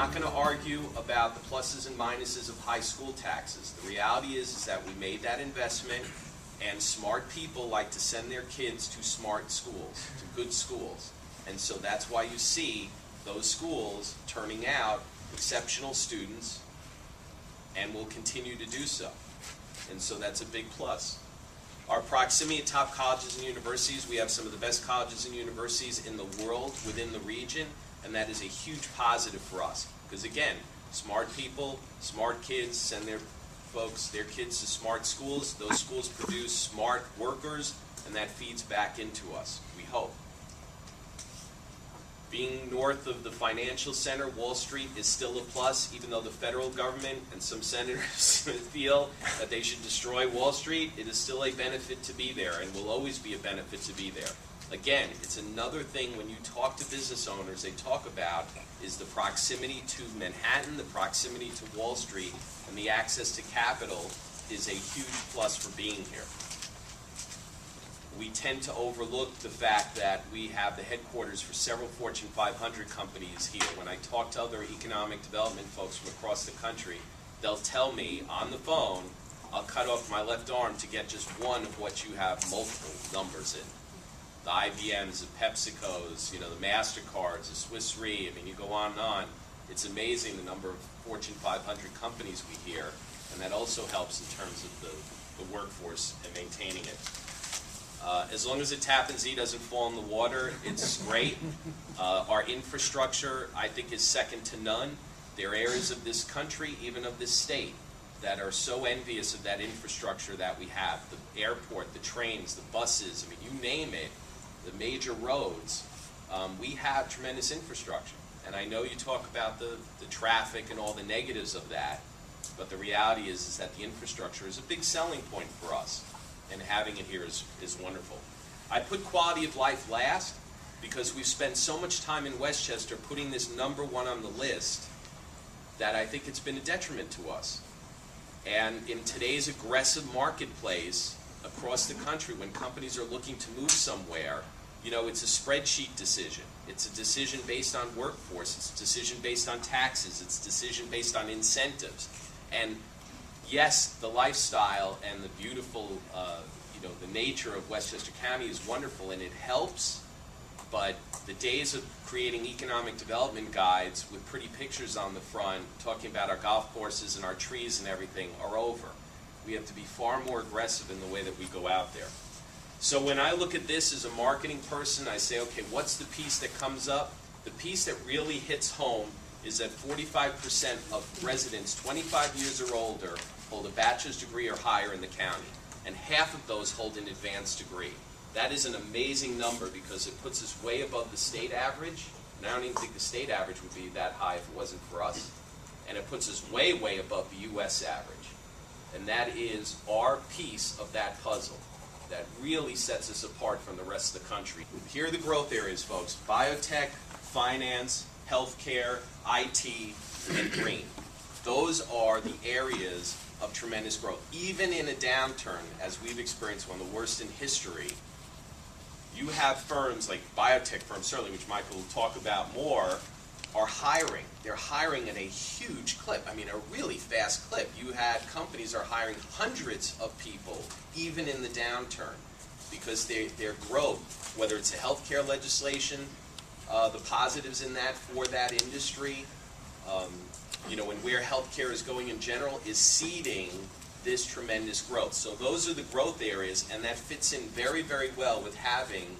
not going to argue about the pluses and minuses of high school taxes. The reality is that we made that investment, and smart people like to send their kids to smart schools, to good schools. And so that's why you see those schools turning out exceptional students and will continue to do so. And so that's a big plus. Our proximity to top colleges and universities, we have some of the best colleges and universities in the world within the region, and that is a huge positive for us. Because again, smart people, smart kids send their kids to smart schools. Those schools produce smart workers, and that feeds back into us, we hope. Being north of the financial center, Wall Street is still a plus, even though the federal government and some senators feel that they should destroy Wall Street. It is still a benefit to be there, and will always be a benefit to be there. Again, it's another thing when you talk to business owners, they talk about is the proximity to Manhattan, the proximity to Wall Street, and the access to capital is a huge plus for being here. We tend to overlook the fact that we have the headquarters for several Fortune 500 companies here. When I talk to other economic development folks from across the country, they'll tell me on the phone, I'll cut off my left arm to get just one of what you have multiple numbers in. The IBMs, the PepsiCos, the MasterCards, the Swiss Re, I mean, you go on and on. It's amazing the number of Fortune 500 companies we hear, and that also helps in terms of the workforce and maintaining it. As long as the Tappan Zee doesn't fall in the water, it's great. Our infrastructure, I think, is second to none. There are areas of this country, even of this state, that are so envious of that infrastructure that we have. The airport, the trains, the buses, I mean, you name it, the major roads. We have tremendous infrastructure. And I know you talk about the traffic and all the negatives of that, but the reality is that the infrastructure is a big selling point for us. And having it here is wonderful. I put quality of life last because we've spent so much time in Westchester putting this #1 on the list that I think it's been a detriment to us. And in today's aggressive marketplace across the country, when companies are looking to move somewhere, it's a spreadsheet decision. It's a decision based on workforce. It's a decision based on taxes. It's a decision based on incentives. And yes, the lifestyle and the beautiful, the nature of Westchester County is wonderful, and it helps, but the days of creating economic development guides with pretty pictures on the front, talking about our golf courses and our trees and everything, are over. We have to be far more aggressive in the way that we go out there. So when I look at this as a marketing person, I say, okay, what's the piece that comes up? The piece that really hits home is that 45% of residents 25 years or older hold a bachelor's degree or higher in the county, and half of those hold an advanced degree. That is an amazing number because it puts us way above the state average, and I don't even think the state average would be that high if it wasn't for us. And it puts us way, way above the U.S. average. And that is our piece of that puzzle that really sets us apart from the rest of the country. Here are the growth areas, folks: biotech, finance, healthcare, IT, and green. Those are the areas of tremendous growth. Even in a downturn, as we've experienced, one of the worst in history, you have firms like biotech firms, certainly, which Michael will talk about more, are hiring. They're hiring at a huge clip. I mean, a really fast clip. You had companies are hiring hundreds of people, even in the downturn, because their growth, whether it's a healthcare legislation, the positives in that for that industry, and where healthcare is going in general, is seeding this tremendous growth. So those are the growth areas, and that fits in very, very well with having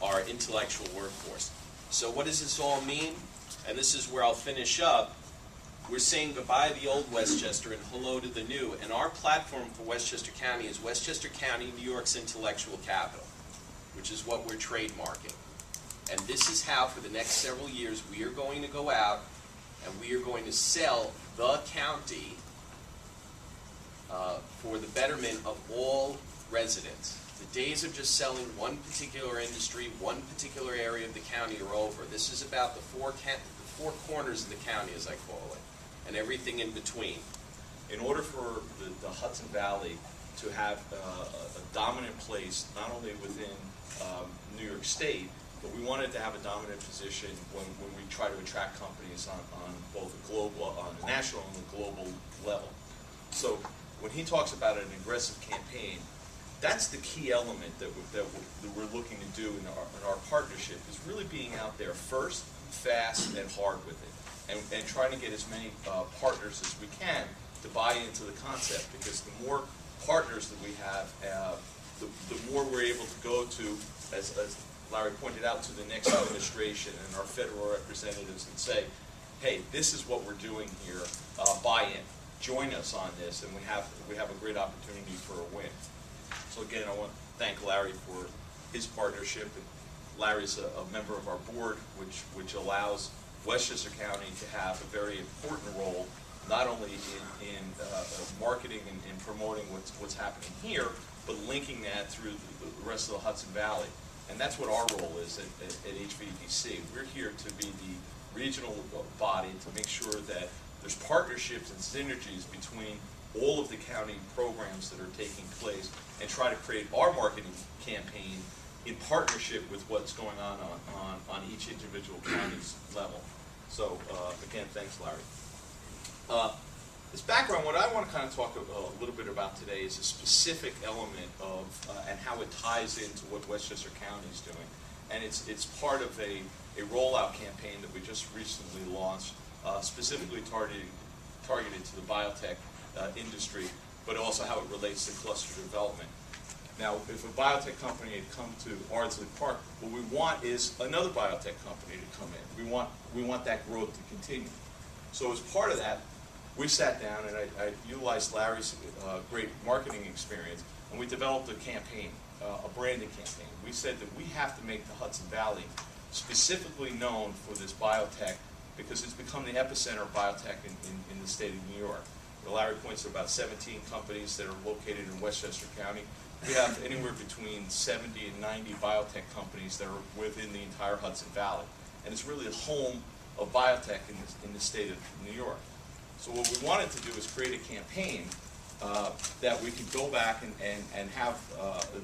our intellectual workforce. So what does this all mean? And this is where I'll finish up. We're saying goodbye to the old Westchester and hello to the new. And our platform for Westchester County is Westchester County, New York's intellectual capital, which is what we're trademarking. And this is how, for the next several years, we are going to go out and we are going to sell the county for the betterment of all residents. The days of just selling one particular industry, one particular area of the county are over. This is about the four corners of the county, as I call it, and everything in between. In order for the Hudson Valley to have a dominant place, not only within New York State, but we wanted to have a dominant position when we try to attract companies on both a global, on a national and a global level. So when he talks about an aggressive campaign, that's the key element that we're looking to do in our partnership, is really being out there first, fast, and hard with it, and trying to get as many partners as we can to buy into the concept, because the more partners that we have, the more we're able to go to, as Larry pointed out, to the next administration and our federal representatives and say, hey, this is what we're doing here, buy in, join us on this, and we have a great opportunity for a win. So again, I want to thank Larry for his partnership. Larry's a member of our board, which allows Westchester County to have a very important role, not only in marketing and promoting what's happening here, but linking that through the rest of the Hudson Valley. And that's what our role is at HVDC. We're here to be the regional body to make sure that there's partnerships and synergies between all of the county programs that are taking place, and try to create our marketing campaign in partnership with what's going on each individual county's level. So again, thanks, Larry. This background, what I want to kind of talk a little bit about today is a specific element of and how it ties into what Westchester County is doing, and it's part of a rollout campaign that we just recently launched, specifically targeted to the biotech industry, but also how it relates to cluster development. Now, if a biotech company had come to Ardsley Park, what we want is another biotech company to come in. We want that growth to continue. So as part of that, we sat down and I utilized Larry's great marketing experience, and we developed a campaign, a branding campaign. We said that we have to make the Hudson Valley specifically known for this biotech, because it's become the epicenter of biotech in the state of New York. Larry points to about 17 companies that are located in Westchester County. We have anywhere between 70 and 90 biotech companies that are within the entire Hudson Valley. And it's really the home of biotech in the state of New York. So what we wanted to do is create a campaign that we can go back and have,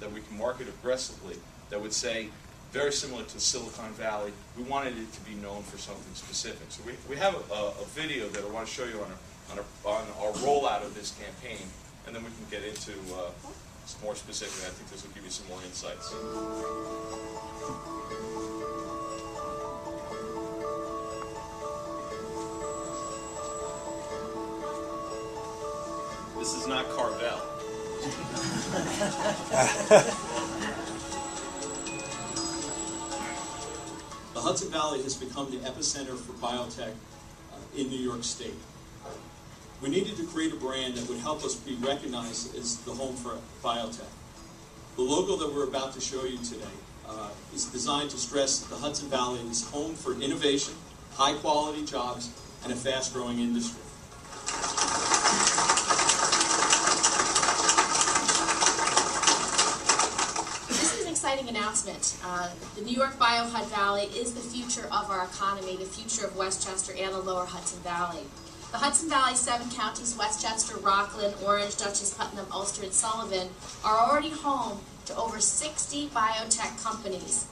that we can market aggressively, that would say, very similar to Silicon Valley, we wanted it to be known for something specific. So we have a video that I want to show you on our rollout of this campaign, and then we can get into some more specific. I think this will give you some more insights. This is not Carvel. The Hudson Valley has become the epicenter for biotech in New York State. We needed to create a brand that would help us be recognized as the home for biotech. The logo that we're about to show you today is designed to stress that the Hudson Valley is home for innovation, high-quality jobs, and a fast-growing industry. Announcement. The New York BioHud Valley is the future of our economy, the future of Westchester and the lower Hudson Valley. The Hudson Valley's 7 counties, Westchester, Rockland, Orange, Dutchess, Putnam, Ulster, and Sullivan, are already home to over 60 biotech companies.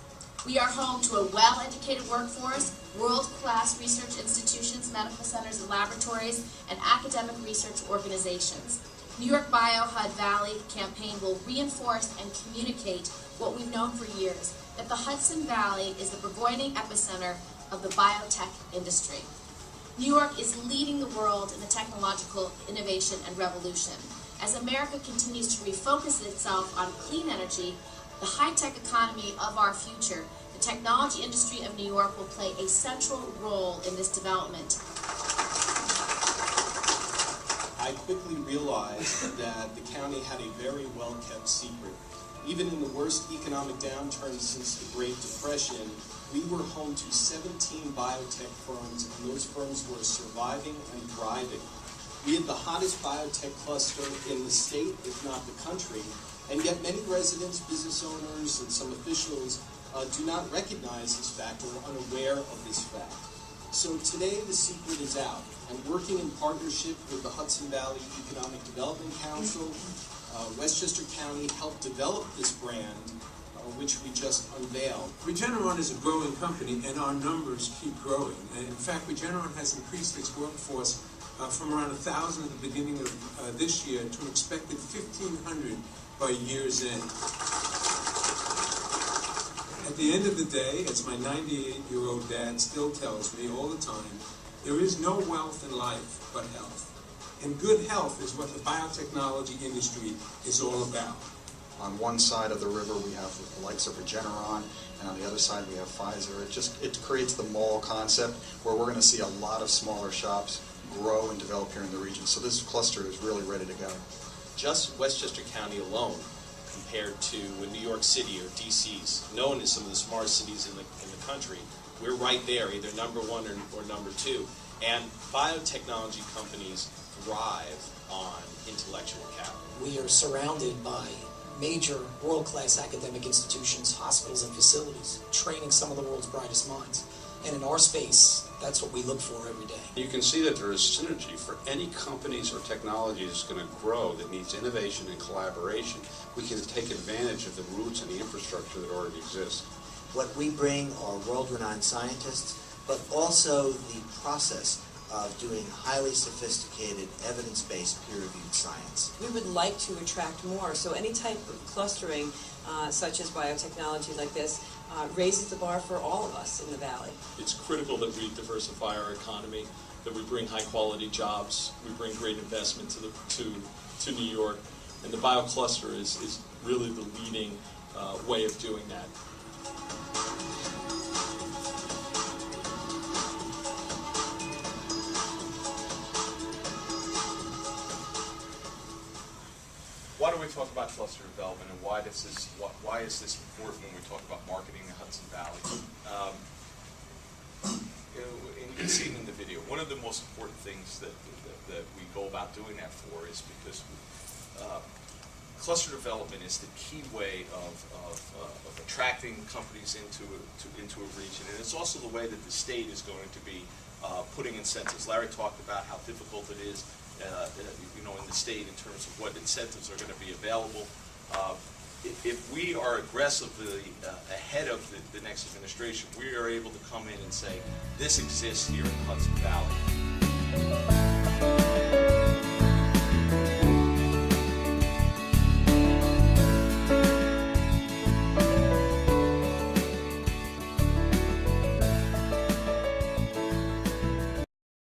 We are home to a well-educated workforce, world-class research institutions, medical centers and laboratories, and academic research organizations. New York BioHud Valley campaign will reinforce and communicate what we've known for years, that the Hudson Valley is the burgeoning epicenter of the biotech industry. New York is leading the world in the technological innovation and revolution. As America continues to refocus itself on clean energy, the high-tech economy of our future, the technology industry of New York will play a central role in this development. I quickly realized that the county had a very well-kept secret. Even in the worst economic downturn since the Great Depression, we were home to 17 biotech firms, and those firms were surviving and thriving. We had the hottest biotech cluster in the state, if not the country, and yet many residents, business owners, and some officials do not recognize this fact or are unaware of this fact. So today the secret is out, and working in partnership with the Hudson Valley Economic Development Council, Westchester County helped develop this brand which we just unveiled. Regeneron is a growing company, and our numbers keep growing. And in fact, Regeneron has increased its workforce from around 1,000 at the beginning of this year to an expected 1,500 by year's end. At the end of the day, as my 98-year-old dad still tells me all the time, there is no wealth in life but health. And good health is what the biotechnology industry is all about. On one side of the river we have the likes of Regeneron, and on the other side we have Pfizer. It creates the mall concept where we're going to see a lot of smaller shops grow and develop here in the region. So this cluster is really ready to go. Just Westchester County alone, compared to New York City or DC's, known as some of the smartest cities in the country, we're right there, either number one or number two. And biotechnology companies thrive on intellectual capital. We are surrounded by major world-class academic institutions, hospitals, and facilities, training some of the world's brightest minds. And in our space, that's what we look for every day. You can see that there is synergy for any companies or technology that's going to grow that needs innovation and collaboration. We can take advantage of the roots and the infrastructure that already exists. What we bring are world-renowned scientists, but also the process of doing highly sophisticated, evidence-based, peer-reviewed science. We would like to attract more, so any type of clustering, such as biotechnology like this, raises the bar for all of us in the Valley. It's critical that we diversify our economy, that we bring high-quality jobs, we bring great investment to New York, and the biocluster is really the leading way of doing that. Why do we talk about cluster development, and why is this important when we talk about marketing the Hudson Valley? And you can see it in the video. One of the most important things that we go about doing that for is because cluster development is the key way of attracting companies into a region, and it's also the way that the state is going to be putting incentives. Larry talked about how difficult it is in the state in terms of what incentives are going to be available. If we are aggressively ahead of the next administration, we are able to come in and say, this exists here in the Hudson Valley.